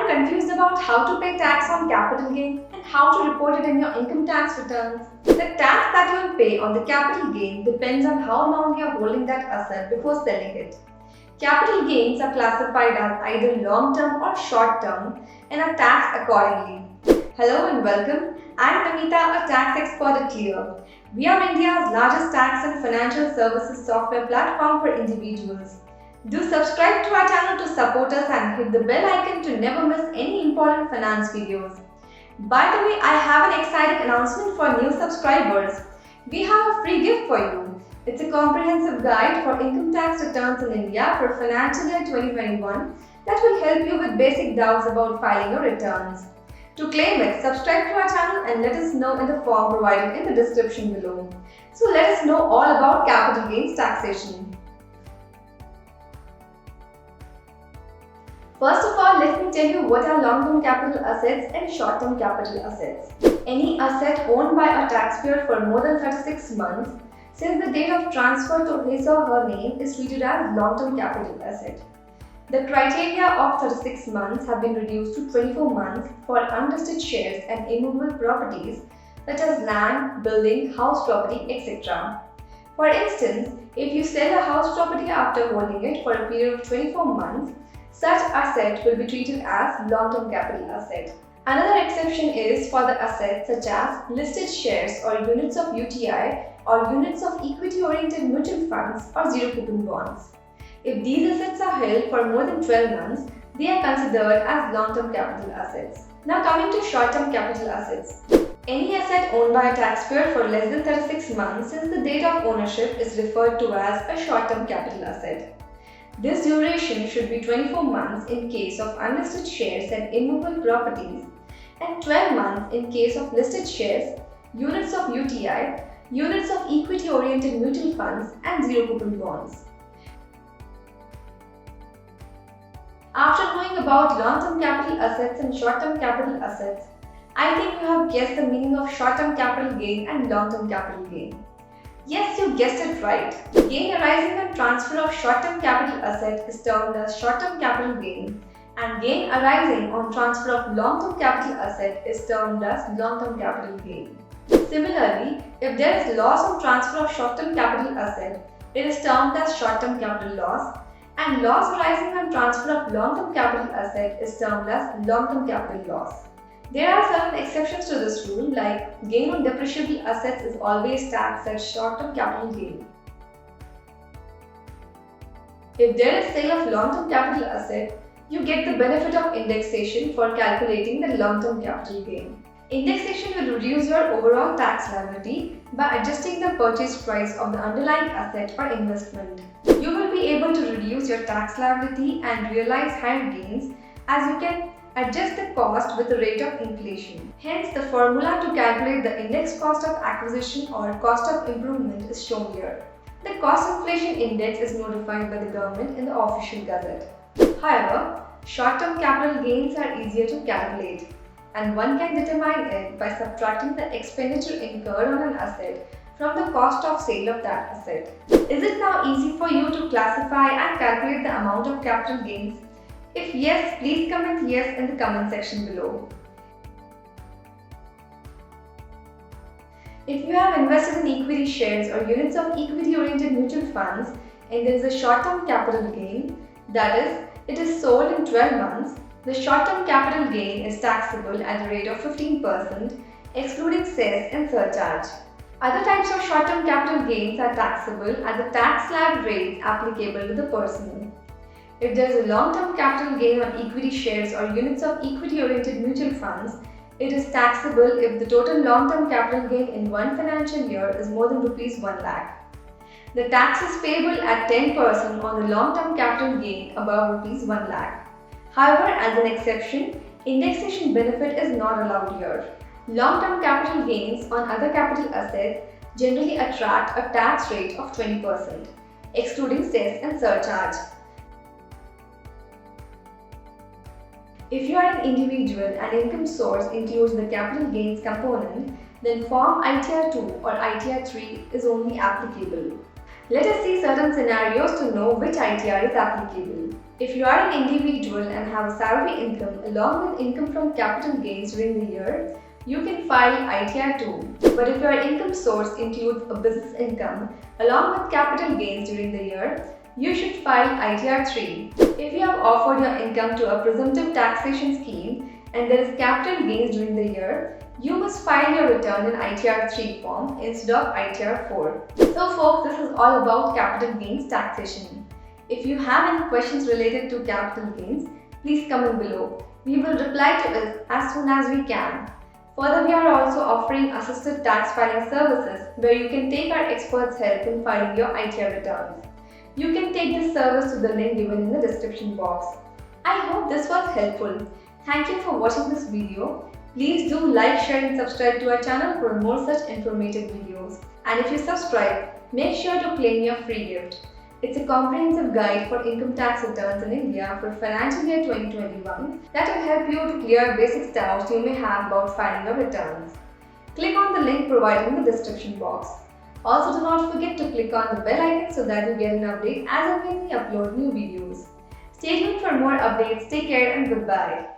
confused about how to pay tax on capital gain and how to report it in your income tax returns? The tax that you will pay on the capital gain depends on how long you are holding that asset before selling it. Capital gains are classified as either long-term or short-term and are taxed accordingly. Hello and welcome. I am Namita, a tax expert at Clear. We are India's largest tax and financial services software platform for individuals. Do subscribe to our channel to support us and hit the bell icon to never miss any important finance videos. By the way, I have an exciting announcement for new subscribers. We have a free gift for you. It's a comprehensive guide for income tax returns in India for financial year 2021 that will help you with basic doubts about filing your returns. To claim it, subscribe to our channel and let us know in the form provided in the description below. So let us know all about capital gains taxation. First of all, let me tell you what are long-term capital assets and short-term capital assets. Any asset owned by a taxpayer for more than 36 months since the date of transfer to his or her name is treated as long-term capital asset. The criteria of 36 months have been reduced to 24 months for unlisted shares and immovable properties such as land, building, house property, etc. For instance, if you sell a house property after holding it for a period of 24 months, such asset will be treated as long-term capital asset. Another exception is for the assets such as listed shares or units of UTI or units of equity-oriented mutual funds or zero-coupon bonds. If these assets are held for more than 12 months, they are considered as long-term capital assets. Now coming to short-term capital assets. Any asset owned by a taxpayer for less than 36 months since the date of ownership is referred to as a short-term capital asset. This duration should be 24 months in case of unlisted shares and immovable properties and 12 months in case of listed shares, units of UTI, units of equity-oriented mutual funds and zero-coupon bonds. After knowing about long-term capital assets and short-term capital assets, I think you have guessed the meaning of short-term capital gain and long-term capital gain. Yes, you guessed it right. Gain arising on transfer of short-term capital asset is termed as short-term capital gain, and gain arising on transfer of long-term capital asset is termed as long-term capital gain. Similarly, if there is loss on transfer of short-term capital asset, it is termed as short-term capital loss, and loss arising on transfer of long-term capital asset is termed as long-term capital loss. There are certain exceptions to this rule, like gain on depreciable assets is always taxed as short-term capital gain. If there is sale of long-term capital asset, you get the benefit of indexation for calculating the long-term capital gain. Indexation will reduce your overall tax liability by adjusting the purchase price of the underlying asset for investment. You will be able to reduce your tax liability and realize higher gains as you can adjust the cost with the rate of inflation. Hence, the formula to calculate the index cost of acquisition or cost of improvement is shown here. The cost inflation index is notified by the government in the official gazette. However, short-term capital gains are easier to calculate, and one can determine it by subtracting the expenditure incurred on an asset from the cost of sale of that asset. Is it now easy for you to classify and calculate the amount of capital gains? If yes, please comment yes in the comment section below. If you have invested in equity shares or units of equity-oriented mutual funds and there is a short-term capital gain, that is, it is sold in 12 months, the short-term capital gain is taxable at a rate of 15%, excluding cess and surcharge. Other types of short-term capital gains are taxable at the tax slab rate applicable to the person. If there is a long-term capital gain on equity shares or units of equity-oriented mutual funds, it is taxable if the total long-term capital gain in one financial year is more than Rs 1 lakh. The tax is payable at 10% on the long-term capital gain above Rs 1 lakh. However, as an exception, indexation benefit is not allowed here. Long-term capital gains on other capital assets generally attract a tax rate of 20%, excluding cess and surcharge. If you are an individual and income source includes the capital gains component, then Form ITR 2 or ITR 3 is only applicable. Let us see certain scenarios to know which ITR is applicable. If you are an individual and have a salary income along with income from capital gains during the year, you can file ITR 2. But if your income source includes a business income along with capital gains during the year, you should file ITR 3. If you have offered your income to a presumptive taxation scheme and there is capital gains during the year, you must file your return in ITR 3 form instead of ITR 4. So folks, this is all about capital gains taxation. If you have any questions related to capital gains, please comment below. We will reply to it as soon as we can. Further, we are also offering assisted tax filing services where you can take our experts' help in filing your ITR returns. You can take this service to the link given in the description box. I hope this was helpful. Thank you for watching this video. Please do like, share and subscribe to our channel for more such informative videos. And if you subscribe, make sure to claim your free gift. It's a comprehensive guide for income tax returns in India for financial year 2021 that will help you to clear basic doubts you may have about filing your returns. Click on the link provided in the description box. Also, do not forget to click on the bell icon so that you get an update as and when we upload new videos. Stay tuned for more updates. Take care and goodbye.